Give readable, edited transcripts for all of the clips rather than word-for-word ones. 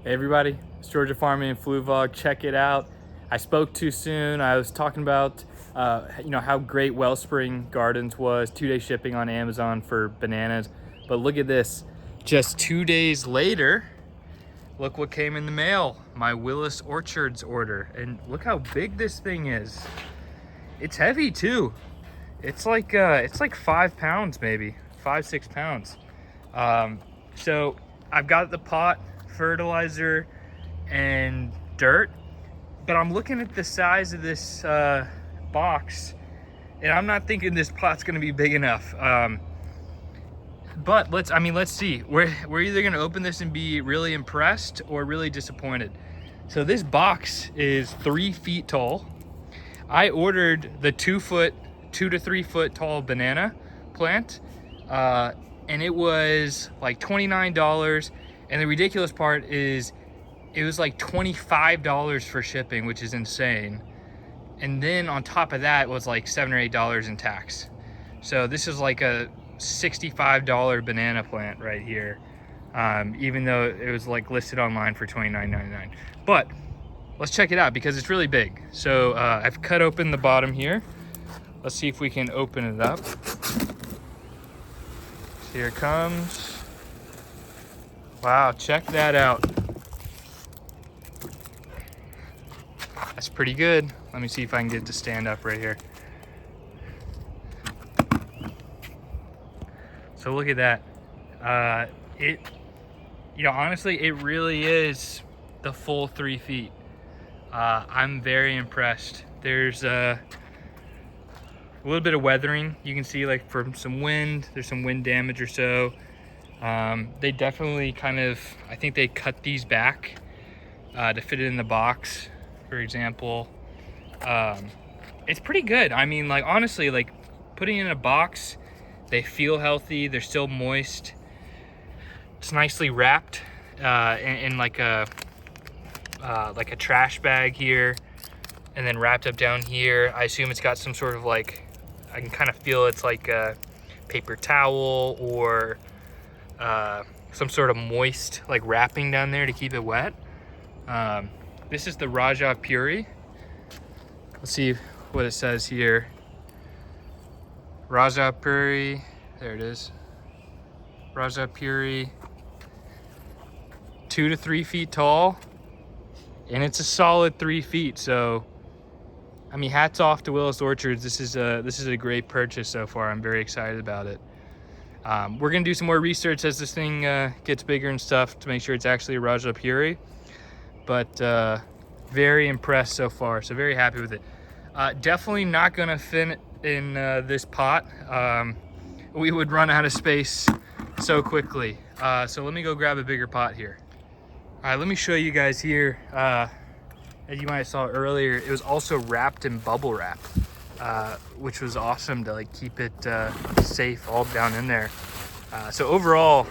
Hey everybody, it's Georgia Farming and Flu Vlog. Check it out. I spoke too soon. I was talking about how great Wellspring Gardens was. 2-day shipping on Amazon for bananas. But look at this. Just 2 days later, look what came in the mail. My Willis Orchards order. And look how big this thing is. It's heavy too. It's like 5 pounds maybe, 5-6 pounds. So I've got the pot, fertilizer, and dirt, but I'm looking at the size of this box, and I'm not thinking this pot's gonna be big enough. But let's see. We're either gonna open this and be really impressed or really disappointed. So this box is 3 feet tall. I ordered the 2 to 3 foot tall banana plant, and it was like $29. And the ridiculous part is it was like $25 for shipping, which is insane. And then on top of that was like $7 or $8 in tax. So this is like a $65 banana plant right here, even though it was like listed online for $29.99. But let's check it out because it's really big. So I've cut open the bottom here. Let's see if we can open it up. Here it comes. Wow, check that out. That's pretty good. Let me see if I can get it to stand up right here. So look at that. Honestly, it really is the full 3 feet. I'm very impressed. There's a little bit of weathering. You can see like from some wind, there's some wind damage or so. They definitely I think they cut these back to fit it in the box, for example. It's pretty good. I mean, like, honestly, like putting it in a box, they feel healthy. They're still moist. It's nicely wrapped in like a trash bag here, and then wrapped up down here. I assume it's got some sort of like, I can kind of feel it's like a paper towel or some sort of moist like wrapping down there to keep it wet. This is the Raja Puri. Let's see what it says here. Raja Puri, there it is. Raja Puri, 2 to 3 feet tall, and it's a solid 3 feet. So, I mean, hats off to Willis Orchards. This is a great purchase so far. I'm very excited about it. We're gonna do some more research as this thing gets bigger and stuff to make sure it's actually a Raja Puri. But very impressed so far. So very happy with it. Definitely not gonna fit in this pot. We would run out of space so quickly. So let me go grab a bigger pot here. All right, let me show you guys here. As you might have saw earlier, it was also wrapped in bubble wrap, which was awesome to like keep it safe all down in there. So overall,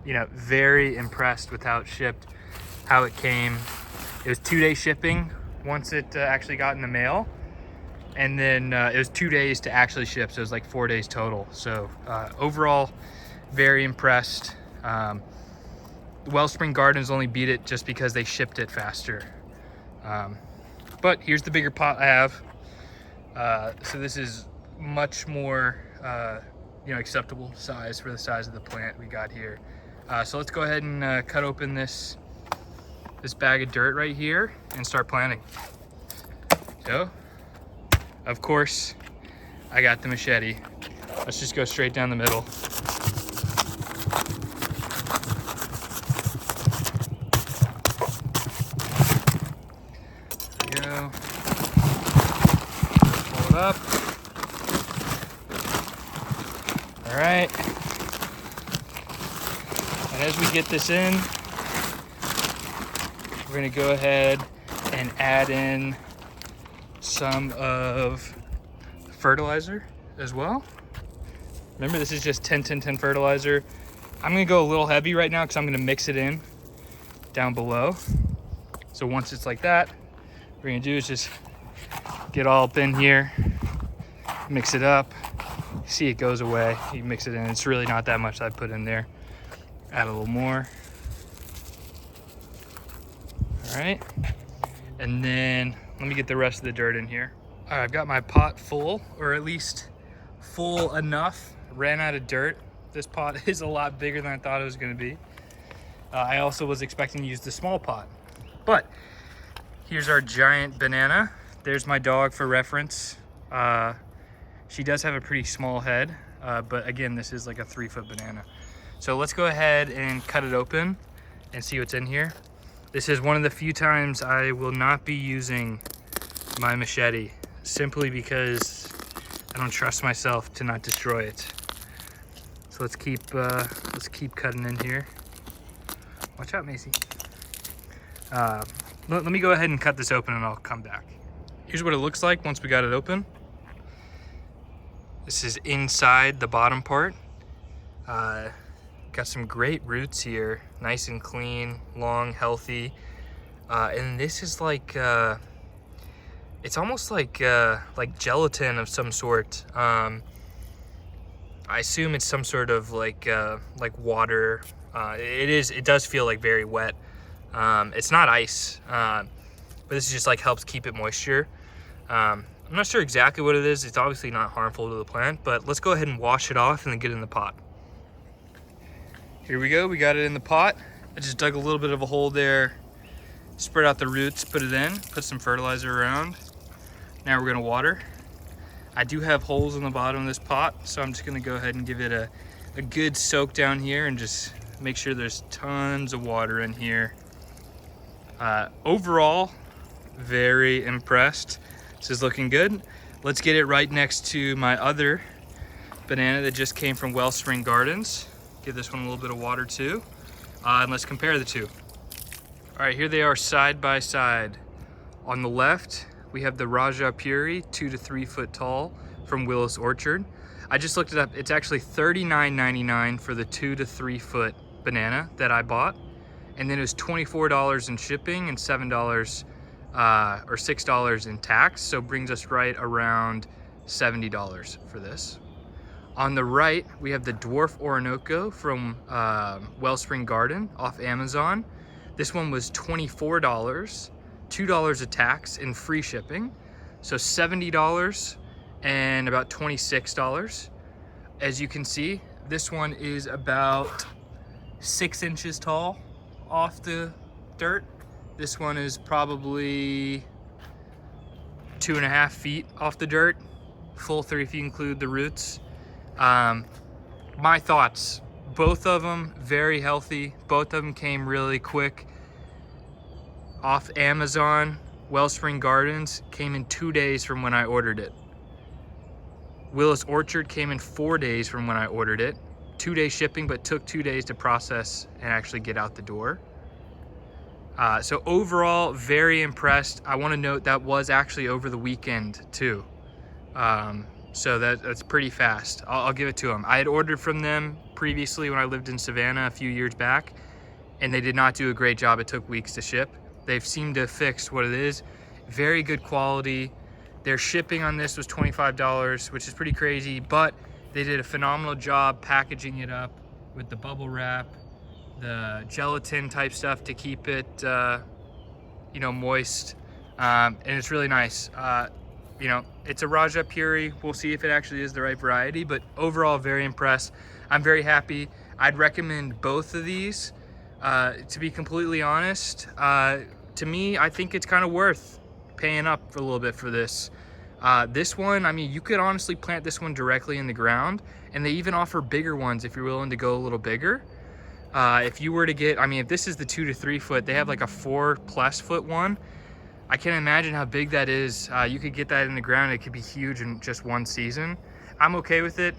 very impressed with how it shipped, how it came. It was 2-day shipping once it actually got in the mail, and then it was 2 days to actually ship, so it was like 4 days total. So overall, very impressed. Wellspring Gardens only beat it just because they shipped it faster. But here's the bigger pot I have. So this is much more acceptable size for the size of the plant we got here. So let's go ahead and cut open this bag of dirt right here and start planting. So, of course, I got the machete. Let's just go straight down the middle. There we go. Pull it up. All right. And as we get this in, we're gonna go ahead and add in some of fertilizer as well. Remember, this is just 10-10-10 fertilizer. I'm gonna go a little heavy right now because I'm gonna mix it in down below. So once it's like that, what we're gonna do is just get all up in here, mix it up. See, it goes away. You mix it in. It's really not that much I put in there. Add a little more. All right, and then let me get the rest of the dirt in here. All right, I've got my pot full, or at least full enough. Ran out of dirt. This pot is a lot bigger than I thought it was gonna be. I also was expecting to use the small pot, but here's our giant banana. There's my dog for reference. She does have a pretty small head, but again, this is like a 3-foot banana. So let's go ahead and cut it open and see what's in here. This is one of the few times I will not be using my machete, simply because I don't trust myself to not destroy it. So let's keep cutting in here. Watch out, Macy. Let me go ahead and cut this open and I'll come back. Here's what it looks like once we got it open. This is inside the bottom part. Got some great roots here, nice and clean, long, healthy. And this is like, it's almost like gelatin of some sort. I assume it's some sort of like water. It does feel like very wet. It's not ice, but this just like helps keep it moisture. I'm not sure exactly what it is. It's obviously not harmful to the plant, but let's go ahead and wash it off and then get it in the pot. Here we go, we got it in the pot. I just dug a little bit of a hole there, spread out the roots, put it in, put some fertilizer around. Now we're gonna water. I do have holes in the bottom of this pot, so I'm just gonna go ahead and give it a good soak down here and just make sure there's tons of water in here. Overall, very impressed. This is looking good. Let's get it right next to my other banana that just came from Wellspring Gardens. Give this one a little bit of water too. And let's compare the two. All right, here they are side by side. On the left, we have the Raja Puri, 2 to 3 foot tall, from Willis Orchard. I just looked it up. It's actually $39.99 for the 2 to 3 foot banana that I bought. And then it was $24 in shipping and $7 or $6 in tax. So it brings us right around $70 for this. On the right, we have the Dwarf Orinoco from Wellspring Garden off Amazon. This one was $24, $2 of tax and free shipping. So $70 and about $26. As you can see, this one is about 6 inches tall off the dirt. This one is probably 2.5 feet off the dirt. Full 3 if you include the roots. My thoughts, both of them very healthy. Both of them came really quick. Off Amazon, Wellspring Gardens came in 2 days from when I ordered it. Willis Orchard came in 4 days from when I ordered it. 2-day shipping, but took 2 days to process and actually get out the door. So overall, very impressed. I want to note that was actually over the weekend too. So that's pretty fast. I'll give it to them. I had ordered from them previously when I lived in Savannah a few years back, and they did not do a great job. It took weeks to ship. They've seemed to fix what it is. Very good quality. Their shipping on this was $25, which is pretty crazy, but they did a phenomenal job packaging it up with the bubble wrap, the gelatin type stuff to keep it, moist, and it's really nice. It's a Raja Puri. We'll see if it actually is the right variety, but overall, very impressed. I'm very happy. I'd recommend both of these. To be completely honest, to me, I think it's kind of worth paying up for a little bit for this. This one, I mean, you could honestly plant this one directly in the ground, and they even offer bigger ones if you're willing to go a little bigger. If you were to get, if this is the 2 to 3 foot, they have like a 4+ foot one. I can't imagine how big that is. You could get that in the ground. It could be huge in just one season. I'm okay with it.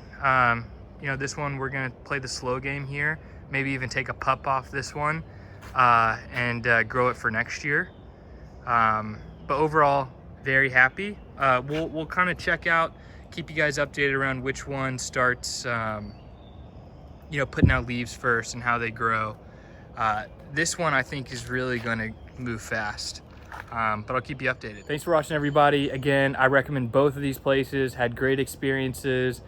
This one, we're gonna play the slow game here. Maybe even take a pup off this one and grow it for next year. But overall, very happy. We'll kind of check out, keep you guys updated around which one starts, putting out leaves first and how they grow. This one I think is really gonna move fast. But I'll keep you updated. Thanks for watching, everybody. Again, I recommend both of these places. Had great experiences.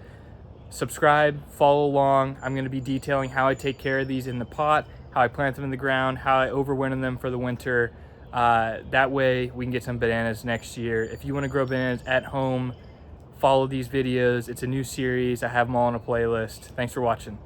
Subscribe, follow along. I'm going to be detailing how I take care of these in the pot, how I plant them in the ground, how I overwinter them for the winter. That way we can get some bananas next year. If you want to grow bananas at home, follow these videos. It's a new series. I have them all on a playlist. Thanks for watching.